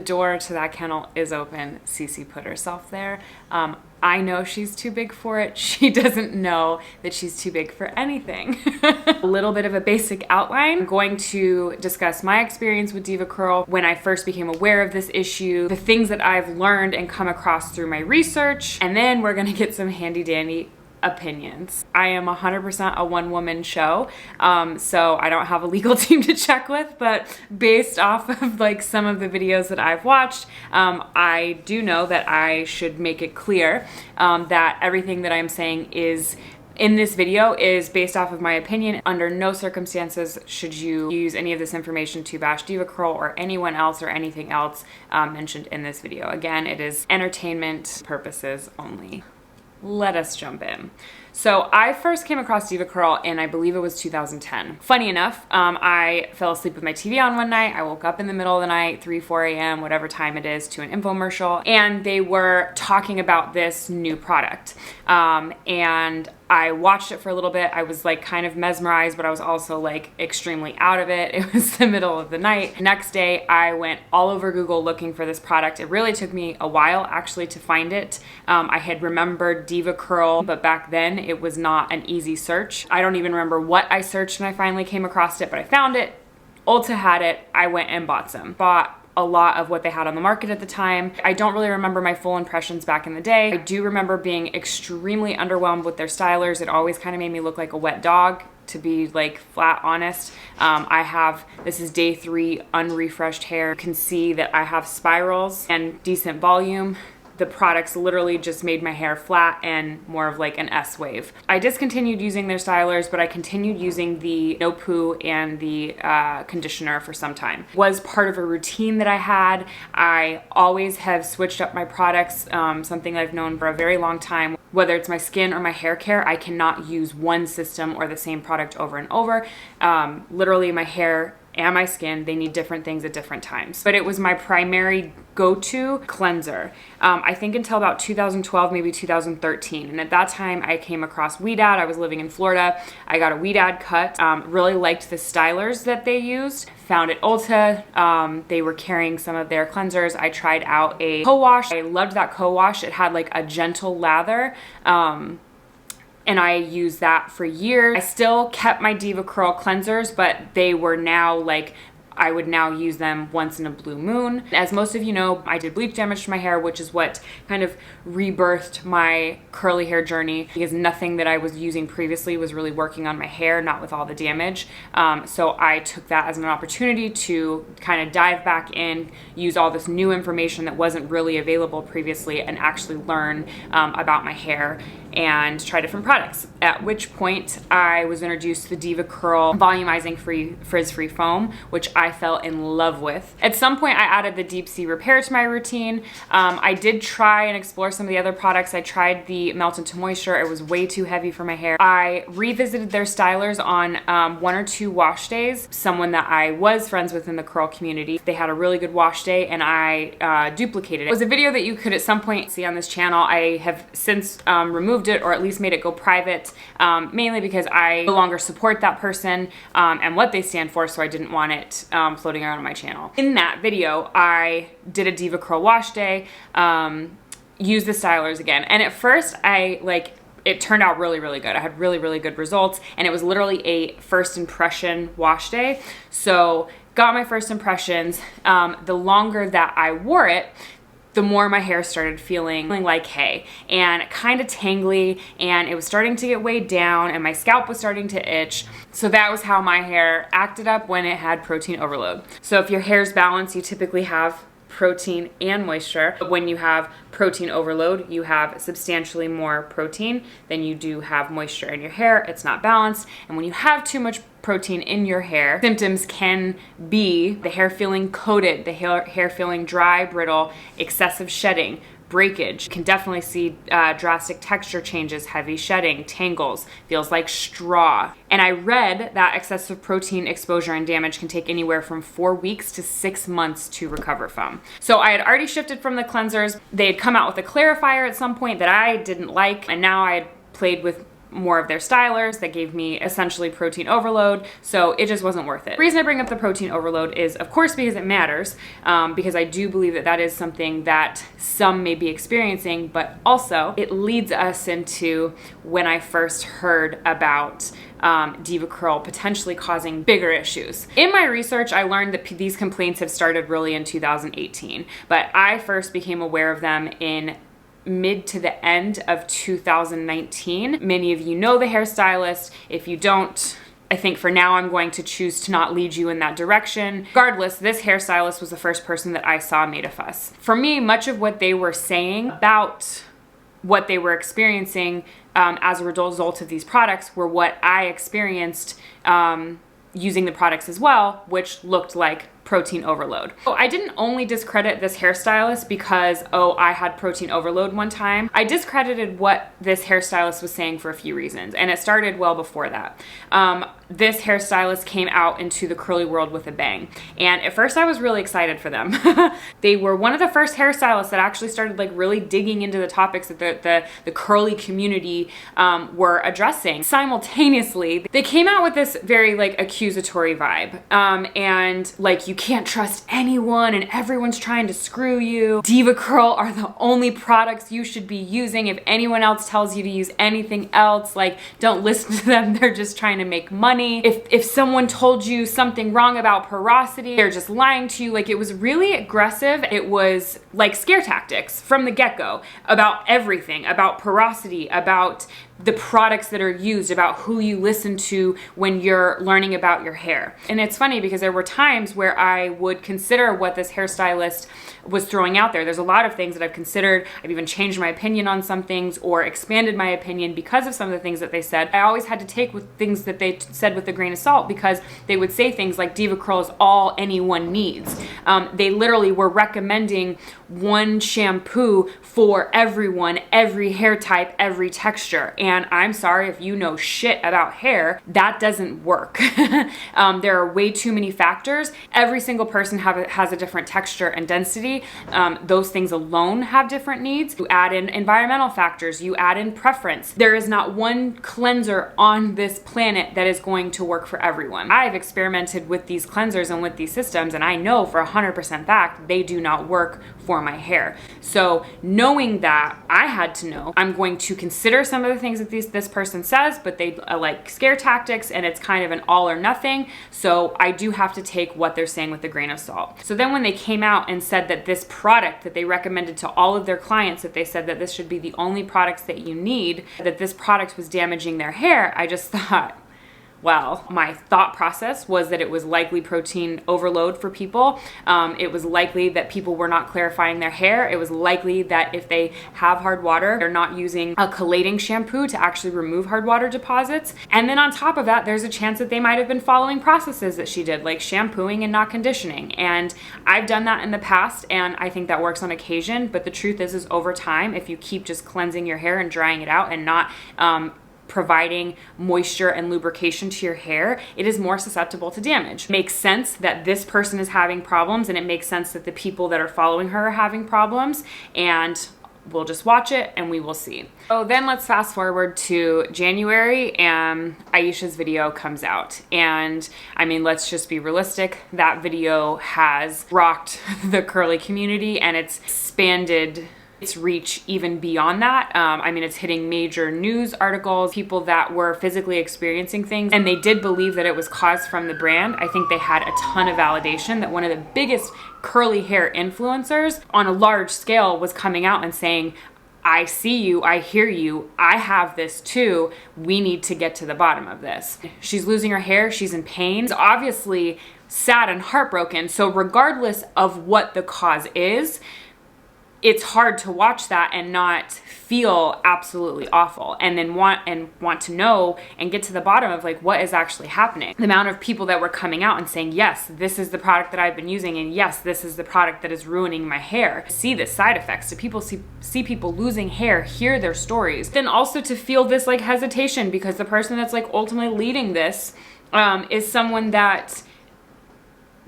door to that kennel is open. Cece put herself there. I know she's too big for it. She doesn't know that she's too big for anything. A little bit of a basic outline. I'm going to discuss my experience with DevaCurl, when I first became aware of this issue, the things that I've learned and come across through my research, and then we're gonna get some handy dandy opinions. I am 100% a one-woman show, so I don't have a legal team to check with, but based off of like some of the videos that I've watched, I do know that I should make it clear that everything that I'm saying is in this video is based off of my opinion. Under no circumstances should you use any of this information to bash DevaCurl or anyone else or anything else mentioned in this video. Again, it is entertainment purposes only. Let us jump in. So I first came across DevaCurl in, I believe it was 2010. Funny enough, I fell asleep with my TV on one night. I woke up in the middle of the night, 3, 4 a.m., whatever time it is, to an infomercial, and they were talking about this new product. And I watched it for a little bit. I was like kind of mesmerized, but I was also like extremely out of it. It was the middle of the night. Next day, I went all over Google looking for this product. It really took me a while actually to find it. I had remembered DevaCurl, but back then it was not an easy search. I don't even remember what I searched when I finally came across it, but I found it. Ulta had it. I went and bought some. Bought a lot of what they had on the market at the time. I don't really remember my full impressions back in the day. I do remember being extremely underwhelmed with their stylers. It always kind of made me look like a wet dog, to be like flat honest. This is day 3 unrefreshed hair. You can see that I have spirals and decent volume. The products literally just made my hair flat and more of like an S wave. I discontinued using their stylers, but I continued using the no poo and the conditioner for some time. Was part of a routine that I had. I always have switched up my products, something I've known for a very long time. Whether it's my skin or my hair care, I cannot use one system or the same product over and over. Literally my hair and my skin, they need different things at different times. But it was my primary go-to cleanser, I think until about 2012, maybe 2013. And at that time I came across Weedad. I was living in Florida. I got a Weedad cut, really liked the stylers that they used. Found at Ulta, they were carrying some of their cleansers. I tried out a co-wash. I loved that co-wash. It had like a gentle lather. And I used that for years. I still kept my DevaCurl cleansers, but they were now like, I would now use them once in a blue moon. As most of you know, I did bleach damage to my hair, which is what kind of rebirthed my curly hair journey, because nothing that I was using previously was really working on my hair, not with all the damage. So I took that as an opportunity to kind of dive back in, use all this new information that wasn't really available previously, and actually learn about my hair and try different products. At which point I was introduced to the DevaCurl volumizing frizz-free foam, which I fell in love with. At some point I added the deep sea repair to my routine. I did try and explore some of the other products. I tried the melt into moisture. It was way too heavy for my hair. I revisited their stylers on 1 or 2 wash days. Someone that I was friends with in the curl community, they had a really good wash day, and I duplicated it. It was a video that you could at some point see on this channel. I have since removed it, or at least made it go private, mainly because I no longer support that person and what they stand for, so I didn't want it floating around on my channel. In that video, I did a DevaCurl wash day, used the stylers again, and at first it turned out really, really good. I had really, really good results, and it was literally a first impression wash day. So got my first impressions. The longer that I wore it, the more my hair started feeling like hay and kind of tangly, and it was starting to get weighed down, and my scalp was starting to itch. So that was how my hair acted up when it had protein overload. So if your hair's balanced, you typically have protein and moisture. But when you have protein overload, you have substantially more protein than you do have moisture in your hair. It's not balanced. And when you have too much protein in your hair, symptoms can be the hair feeling coated, the hair feeling dry, brittle, excessive shedding, breakage. You can definitely see drastic texture changes, heavy shedding, tangles, feels like straw. And I read that excessive protein exposure and damage can take anywhere from 4 weeks to 6 months to recover from. So I had already shifted from the cleansers. They had come out with a clarifier at some point that I didn't like, and now I had played with more of their stylers that gave me essentially protein overload, so it just wasn't worth it. The reason I bring up the protein overload is, of course, because it matters, because I do believe that that is something that some may be experiencing, but also it leads us into when I first heard about DevaCurl potentially causing bigger issues. In my research, I learned that these complaints have started really in 2018, but I first became aware of them in mid to the end of 2019. Many of you know the hairstylist. If you don't, I think for now I'm going to choose to not lead you in that direction. Regardless, this hairstylist was the first person that I saw made a fuss. For me, much of what they were saying about what they were experiencing as a result of these products were what I experienced using the products as well, which looked like protein overload. So I didn't only discredit this hairstylist because, oh, I had protein overload one time. I discredited what this hairstylist was saying for a few reasons, and it started well before that. This hairstylist came out into the curly world with a bang, and at first I was really excited for them. They were one of the first hairstylists that actually started like really digging into the topics that the curly community were addressing. Simultaneously, they came out with this very like accusatory vibe, and like, you can't trust anyone and everyone's trying to screw you. DevaCurl are the only products you should be using. If anyone else tells you to use anything else, like, don't listen to them. They're just trying to make money. If someone told you something wrong about porosity, they're just lying to you. Like, it was really aggressive. It was like scare tactics from the get-go about everything, about porosity, about the products that are used, about who you listen to when you're learning about your hair. And it's funny because there were times where I would consider what this hairstylist was throwing out there. There's a lot of things that I've considered. I've even changed my opinion on some things or expanded my opinion because of some of the things that they said. I always had to take with things that they said with a grain of salt, because they would say things like DevaCurl is all anyone needs. They literally were recommending one shampoo for everyone, every hair type, every texture. And I'm sorry, if you know shit about hair, that doesn't work. There are way too many factors. Every single person has a different texture and density. Those things alone have different needs. You add in environmental factors, you add in preference. There is not one cleanser on this planet that is going to work for everyone. I've experimented with these cleansers and with these systems, and I know for 100% fact they do not work for my hair. So knowing that, I had to know I'm going to consider some of the things that this person says, but they like scare tactics, and it's kind of an all or nothing. So I do have to take what they're saying with a grain of salt. So then when they came out and said that this product that they recommended to all of their clients, that they said that this should be the only products that you need, that this product was damaging their hair, I just thought, well, my thought process was that it was likely protein overload for people. It was likely that people were not clarifying their hair. It was likely that if they have hard water, they're not using a chelating shampoo to actually remove hard water deposits. And then on top of that, there's a chance that they might have been following processes that she did, like shampooing and not conditioning. And I've done that in the past, and I think that works on occasion. But the truth is over time, if you keep just cleansing your hair and drying it out and not providing moisture and lubrication to your hair, it is more susceptible to damage. It makes sense that this person is having problems, and it makes sense that the people that are following her are having problems, and we'll just watch it and we will see. So then let's fast forward to January, and Aisha's video comes out. And I mean, let's just be realistic. That video has rocked the curly community, and it's expanded its reach even beyond that. I mean, it's hitting major news articles, people that were physically experiencing things, and they did believe that it was caused from the brand. I think they had a ton of validation that one of the biggest curly hair influencers on a large scale was coming out and saying, I see you, I hear you, I have this too, we need to get to the bottom of this. She's losing her hair, she's in pain. She's obviously sad and heartbroken, so regardless of what the cause is, it's hard to watch that and not feel absolutely awful, and then want to know and get to the bottom of like what is actually happening. The amount of people that were coming out and saying, yes, this is the product that I've been using, and yes, this is the product that is ruining my hair. See the side effects, to people see people losing hair, hear their stories. Then also to feel this like hesitation, because the person that's like ultimately leading this is someone that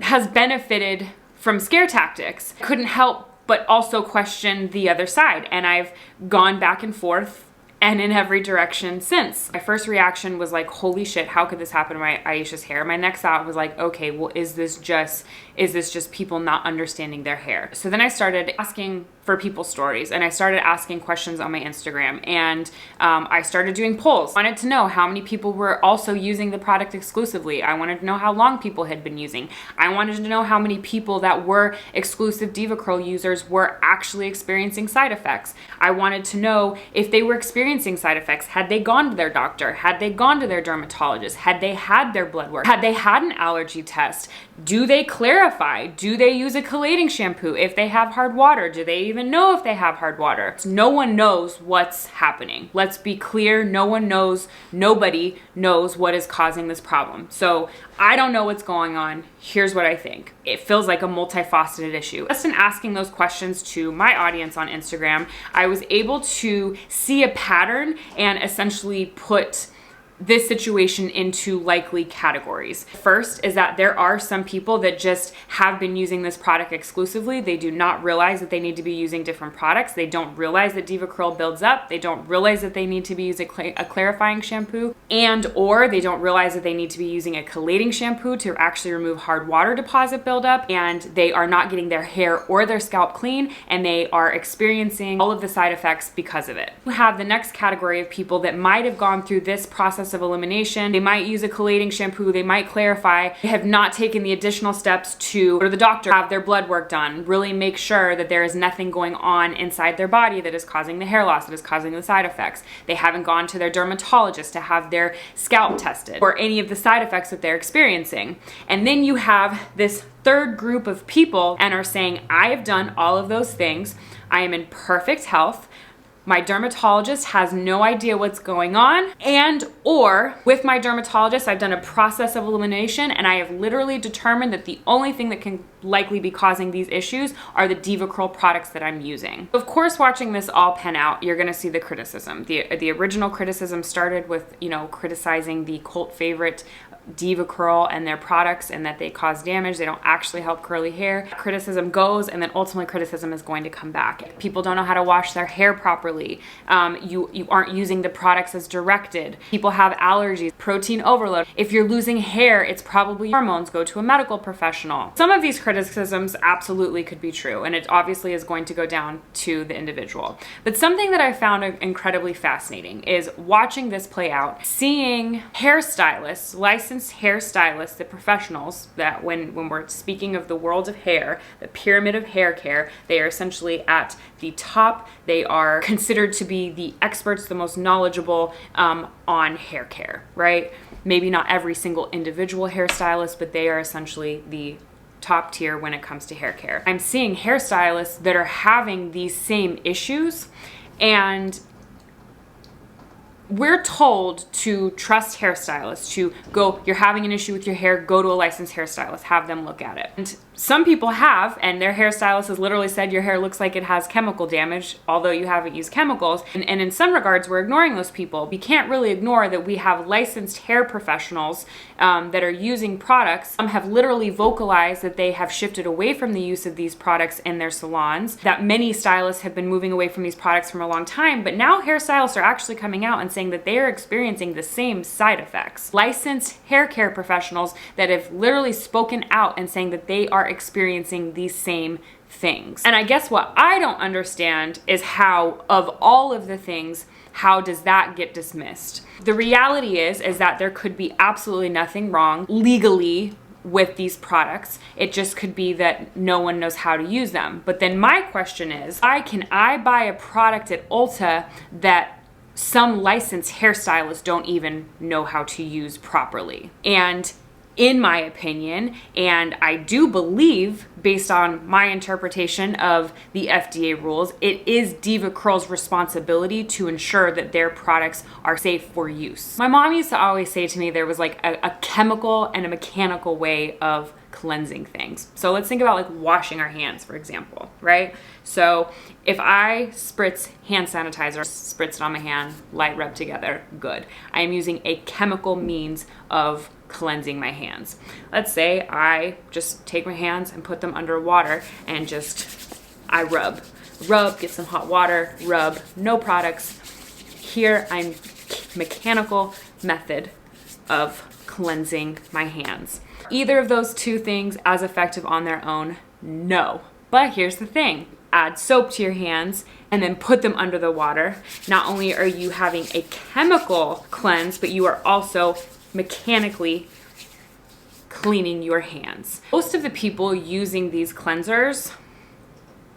has benefited from scare tactics. Couldn't help but also question the other side. And I've gone back and forth and in every direction since. My first reaction was like, holy shit, how could this happen to my Aisha's hair? My next thought was like, okay, well, is this just people not understanding their hair? So then I started asking for people's stories, and I started asking questions on my Instagram, and I started doing polls. I wanted to know how many people were also using the product exclusively. I wanted to know how long people had been using. I wanted to know how many people that were exclusive DevaCurl users were actually experiencing side effects. I wanted to know if they were experiencing side effects. Had they gone to their doctor? Had they gone to their dermatologist? Had they had their blood work? Had they had an allergy test? Do they clarify? Do they use a chelating shampoo? If they have hard water, do they even know if they have hard water? No one knows what's happening. Let's be clear, no one knows, nobody knows what is causing this problem. So I don't know what's going on. Here's what I think. It feels like a multifaceted issue. Just in asking those questions to my audience on Instagram, I was able to see a pattern and essentially put this situation into likely categories. First is that there are some people that just have been using this product exclusively. They do not realize that they need to be using different products. They don't realize that DevaCurl builds up. They don't realize that they need to be using a clarifying shampoo, or they don't realize that they need to be using a chelating shampoo to actually remove hard water deposit buildup, and they are not getting their hair or their scalp clean, and they are experiencing all of the side effects because of it. We have the next category of people that might have gone through this process of elimination. They might use a chelating shampoo, they might clarify, they have not taken the additional steps to go to the doctor, have their blood work done, really make sure that there is nothing going on inside their body that is causing the hair loss, that is causing the side effects. They haven't gone to their dermatologist to have their scalp tested or any of the side effects that they're experiencing. And then you have this third group of people and are saying, I have done all of those things. I am in perfect health. My dermatologist has no idea what's going on, or with my dermatologist, I've done a process of elimination and I have literally determined that the only thing that can likely be causing these issues are the DevaCurl products that I'm using. Of course, watching this all pan out, you're gonna see the criticism. The original criticism started with, criticizing the cult favorite DevaCurl and their products and that they cause damage. They don't actually help curly hair. Criticism goes, and then ultimately criticism is going to come back. People don't know how to wash their hair properly. You aren't using the products as directed. People have allergies, protein overload. If you're losing hair, it's probably hormones. Go to a medical professional. Some of these criticisms absolutely could be true, and it obviously is going to go down to the individual. But something that I found incredibly fascinating is watching this play out, seeing hairstylists, licensed hairstylists, the professionals that when we're speaking of the world of hair, the pyramid of hair care, they are essentially at the top. They are considered to be the experts, the most knowledgeable on hair care, right? Maybe not every single individual hairstylist, but they are essentially the top tier when it comes to hair care. I'm seeing hairstylists that are having these same issues, and we're told to trust hairstylists, to go, you're having an issue with your hair, go to a licensed hairstylist, have them look at it. And some people have, and their hairstylist has literally said your hair looks like it has chemical damage, although you haven't used chemicals. And in some regards, we're ignoring those people. We can't really ignore that we have licensed hair professionals that are using products. Some have literally vocalized that they have shifted away from the use of these products in their salons, that many stylists have been moving away from these products for a long time, but now hairstylists are actually coming out and saying that they are experiencing the same side effects. Licensed hair care professionals that have literally spoken out and saying that they are experiencing these same things. And I guess what I don't understand is how, of all of the things, how does that get dismissed? The reality is that there could be absolutely nothing wrong legally with these products. It just could be that no one knows how to use them. But then my question is, why can I buy a product at Ulta that some licensed hairstylists don't even know how to use properly? And in my opinion, and I do believe, based on my interpretation of the FDA rules, it is DevaCurl's responsibility to ensure that their products are safe for use. My mom used to always say to me there was like a chemical and a mechanical way of cleansing things. So let's think about like washing our hands, for example, right? So if I spritz hand sanitizer, spritz it on my hand, light rub together, good. I am using a chemical means of cleansing my hands. Let's say I just take my hands and put them under water and I rub, get some hot water, rub, no products. Here I'm mechanical method of cleansing my hands. Either of those two things as effective on their own? No. But here's the thing. Add soap to your hands and then put them under the water. Not only are you having a chemical cleanse, but you are also mechanically cleaning your hands. Most of the people using these cleansers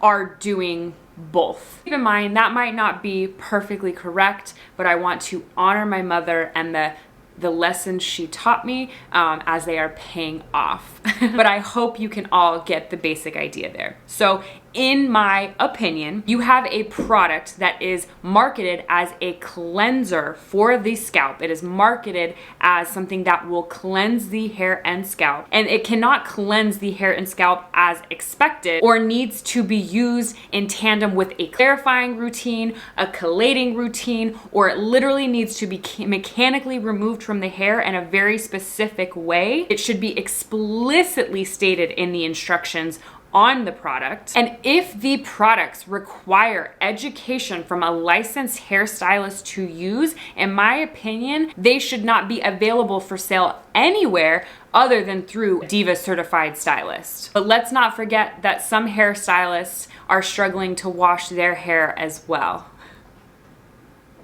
are doing both. Keep in mind, that might not be perfectly correct, but I want to honor my mother and the lessons she taught me as they are paying off. But I hope you can all get the basic idea there. So in my opinion, you have a product that is marketed as a cleanser for the scalp. It is marketed as something that will cleanse the hair and scalp, and it cannot cleanse the hair and scalp as expected or needs to be used in tandem with a clarifying routine, a chelating routine, or it literally needs to be mechanically removed from the hair in a very specific way. It should be explicitly stated in the instructions on the product. And if the products require education from a licensed hairstylist to use, in my opinion, they should not be available for sale anywhere other than through Diva certified stylist. But let's not forget that some hairstylists are struggling to wash their hair as well.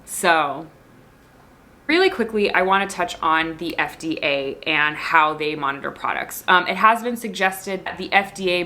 So really quickly, I want to touch on the FDA and how they monitor products. It has been suggested that the FDA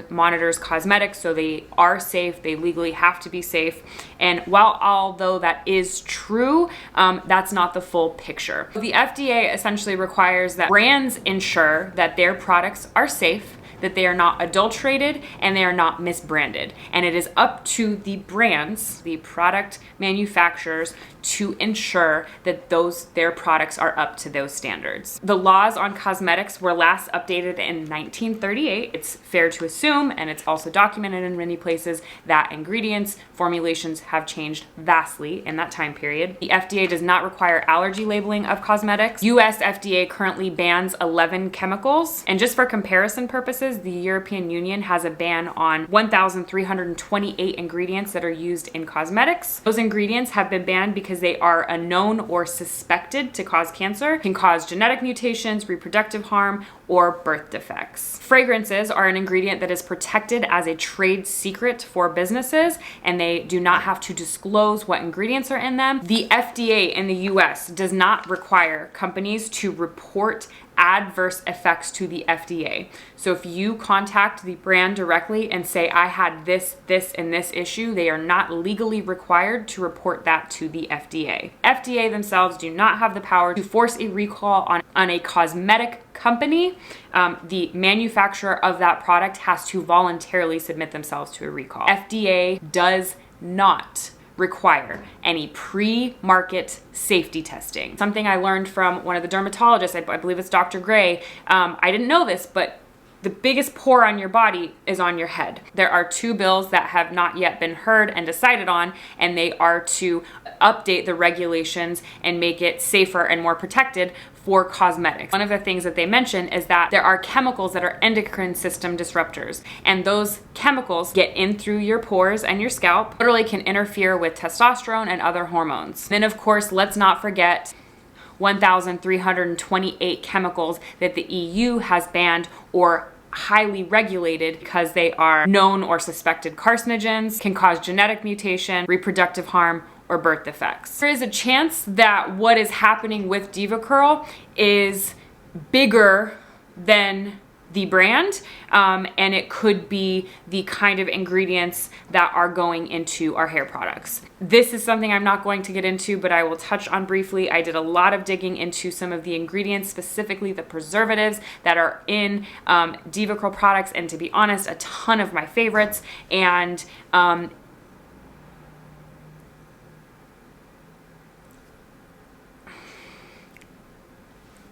monitors cosmetics, so they are safe, they legally have to be safe. And although that is true, that's not the full picture. The FDA essentially requires that brands ensure that their products are safe, that they are not adulterated, and they are not misbranded. And it is up to the brands, the product manufacturers, to ensure that their products are up to those standards. The laws on cosmetics were last updated in 1938. It's fair to assume, and it's also documented in many places, that ingredients, formulations have changed vastly in that time period. The FDA does not require allergy labeling of cosmetics. US FDA currently bans 11 chemicals, and just for comparison purposes, the European Union has a ban on 1,328 ingredients that are used in cosmetics. Those ingredients have been banned because they are a known or suspected to cause cancer, can cause genetic mutations, reproductive harm, or birth defects. Fragrances are an ingredient that is protected as a trade secret for businesses, and they do not have to disclose what ingredients are in them. The FDA in the US does not require companies to report adverse effects to the FDA. So if you contact the brand directly and say, I had this, and this issue, they are not legally required to report that to the FDA. FDA themselves do not have the power to force a recall on a cosmetic company. The manufacturer of that product has to voluntarily submit themselves to a recall. FDA does not require any pre-market safety testing. Something I learned from one of the dermatologists, I believe it's Dr. Gray. I didn't know this, but the biggest pore on your body is on your head. There are 2 bills that have not yet been heard and decided on, and they are to update the regulations and make it safer and more protected for cosmetics. One of the things that they mention is that there are chemicals that are endocrine system disruptors, and those chemicals get in through your pores and your scalp, literally can interfere with testosterone and other hormones. Then of course, let's not forget 1,328 chemicals that the EU has banned or highly regulated because they are known or suspected carcinogens, can cause genetic mutation, reproductive harm, or birth defects. There is a chance that what is happening with DevaCurl is bigger than the brand, and it could be the kind of ingredients that are going into our hair products. This is something I'm not going to get into, but I will touch on briefly. I did a lot of digging into some of the ingredients, specifically the preservatives that are in DevaCurl products, and to be honest, a ton of my favorites, and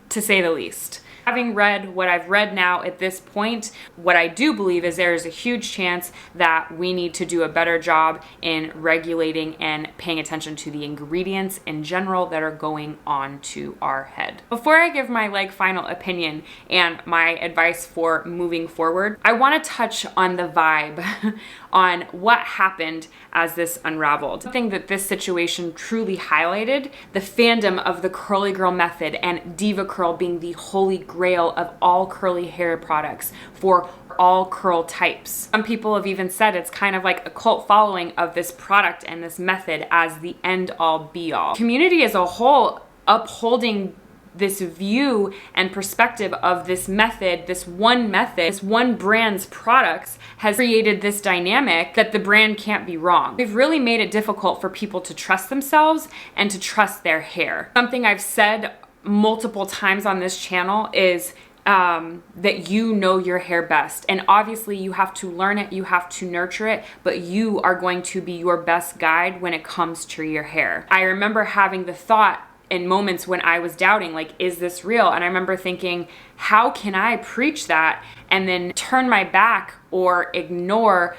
to say the least. Having read what I've read now at this point, what I do believe is there is a huge chance that we need to do a better job in regulating and paying attention to the ingredients in general that are going on to our head. Before I give my final opinion and my advice for moving forward, I want to touch on the vibe on what happened as this unraveled. Something that this situation truly highlighted, the fandom of the curly girl method and DevaCurl being the holy grail of all curly hair products for all curl types. Some people have even said it's kind of like a cult following of this product and this method as the end all be all. Community as a whole upholding this view and perspective of this method, this one brand's products has created this dynamic that the brand can't be wrong. We've really made it difficult for people to trust themselves and to trust their hair. Something I've said multiple times on this channel is that you know your hair best. And obviously you have to learn it, you have to nurture it, but you are going to be your best guide when it comes to your hair. I remember having the thought in moments when I was doubting, is this real? And I remember thinking, how can I preach that and then turn my back or ignore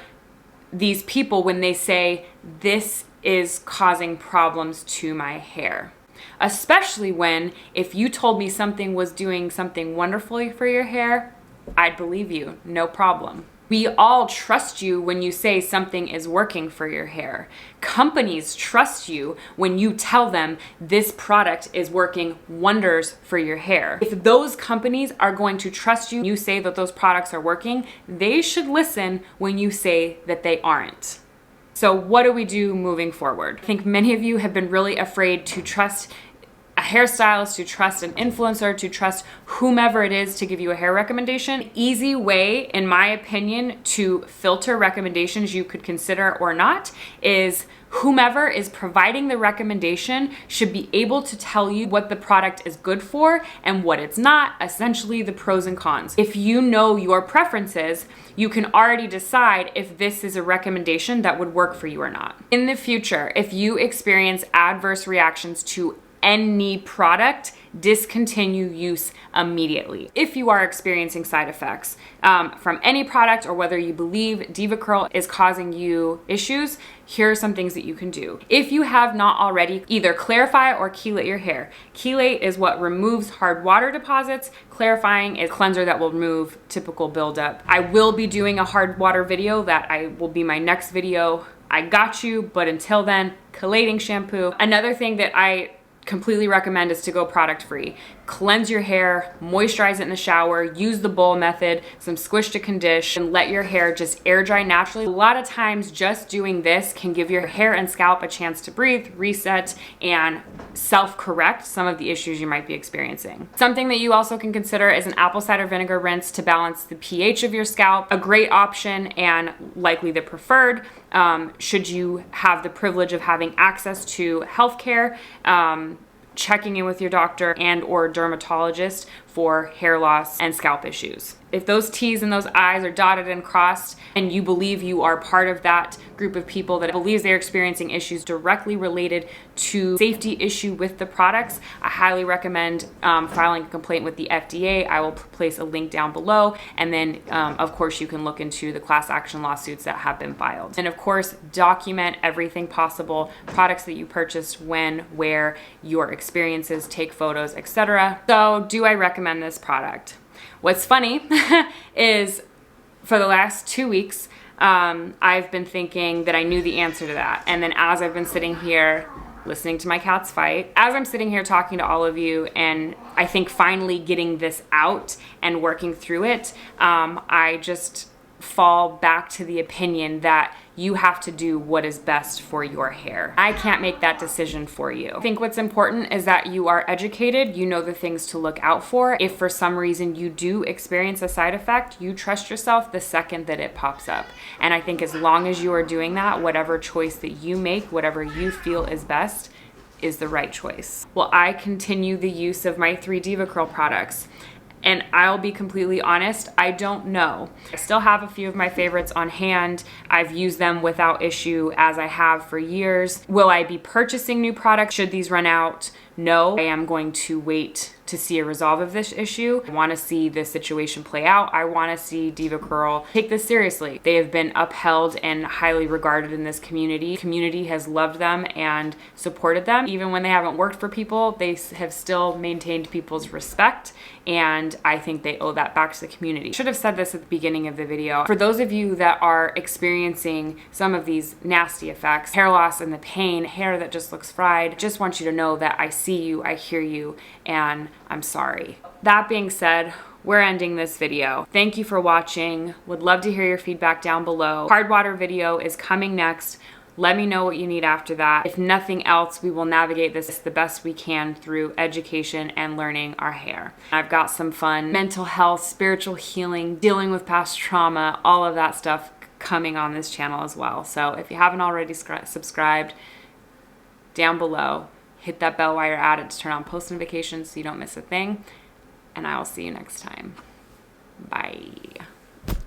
these people when they say this is causing problems to my hair? Especially when, if you told me something was doing something wonderfully for your hair, I'd believe you, no problem. We all trust you when you say something is working for your hair. Companies trust you when you tell them this product is working wonders for your hair. If those companies are going to trust you, you say that those products are working, they should listen when you say that they aren't. So what do we do moving forward? I think many of you have been really afraid to trust a hairstylist, to trust an influencer, to trust whomever it is to give you a hair recommendation. Easy way, in my opinion, to filter recommendations you could consider or not is whomever is providing the recommendation should be able to tell you what the product is good for and what it's not, essentially the pros and cons. If you know your preferences, you can already decide if this is a recommendation that would work for you or not. In the future, if you experience adverse reactions to any product, discontinue use immediately. If you are experiencing side effects from any product, or whether you believe DevaCurl is causing you issues, here are some things that you can do. If you have not already, either clarify or chelate your hair. Chelate is what removes hard water deposits. Clarifying is cleanser that will remove typical buildup. I will be doing a hard water video that will be my next video. I got you, but until then, chelating shampoo. Another thing that I completely recommend is to go product free. Cleanse your hair, moisturize it in the shower, use the bowl method, some squish to condition, and let your hair just air dry naturally. A lot of times just doing this can give your hair and scalp a chance to breathe, reset, and self-correct some of the issues you might be experiencing. Something that you also can consider is an apple cider vinegar rinse to balance the pH of your scalp. A great option and likely the preferred should you have the privilege of having access to healthcare, checking in with your doctor and or dermatologist for hair loss and scalp issues. If those T's and those I's are dotted and crossed and you believe you are part of that group of people that believes they're experiencing issues directly related to safety issue with the products, I highly recommend filing a complaint with the FDA. I will place a link down below, and then of course you can look into the class action lawsuits that have been filed. And of course, document everything possible, products that you purchased, when, where, your experiences, take photos, etc. So do I recommend this product? What's funny is for the last 2 weeks, I've been thinking that I knew the answer to that. And then as I've been sitting here listening to my cats fight, as I'm sitting here talking to all of you, and I think finally getting this out and working through it, I just fall back to the opinion that you have to do what is best for your hair. I can't make that decision for you. I think what's important is that you are educated, you know the things to look out for. If for some reason you do experience a side effect, you trust yourself the second that it pops up. And I think as long as you are doing that, whatever choice that you make, whatever you feel is best, is the right choice. Well, I continue the use of my 3 DevaCurl products. And I'll be completely honest, I don't know. I still have a few of my favorites on hand. I've used them without issue as I have for years. Will I be purchasing new products should these run out? no, I am going to wait to see a resolve of this issue. I want to see this situation play out. I want to see DevaCurl take this seriously. They have been upheld and highly regarded in this community. The community has loved them and supported them. Even when they haven't worked for people, they have still maintained people's respect, and I think they owe that back to the community. I should have said this at the beginning of the video. For those of you that are experiencing some of these nasty effects, hair loss and the pain, hair that just looks fried, just want you to know that I see you, I hear you, and I'm sorry. That being said, we're ending this video. Thank you for watching. Would love to hear your feedback down below. Hard water video is coming next. Let me know what you need after that. If nothing else, we will navigate this the best we can through education and learning our hair. I've got some fun mental health, spiritual healing, dealing with past trauma, all of that stuff coming on this channel as well. So if you haven't already subscribed, down below, hit that bell while you're at it to turn on post notifications so you don't miss a thing. And I will see you next time. Bye.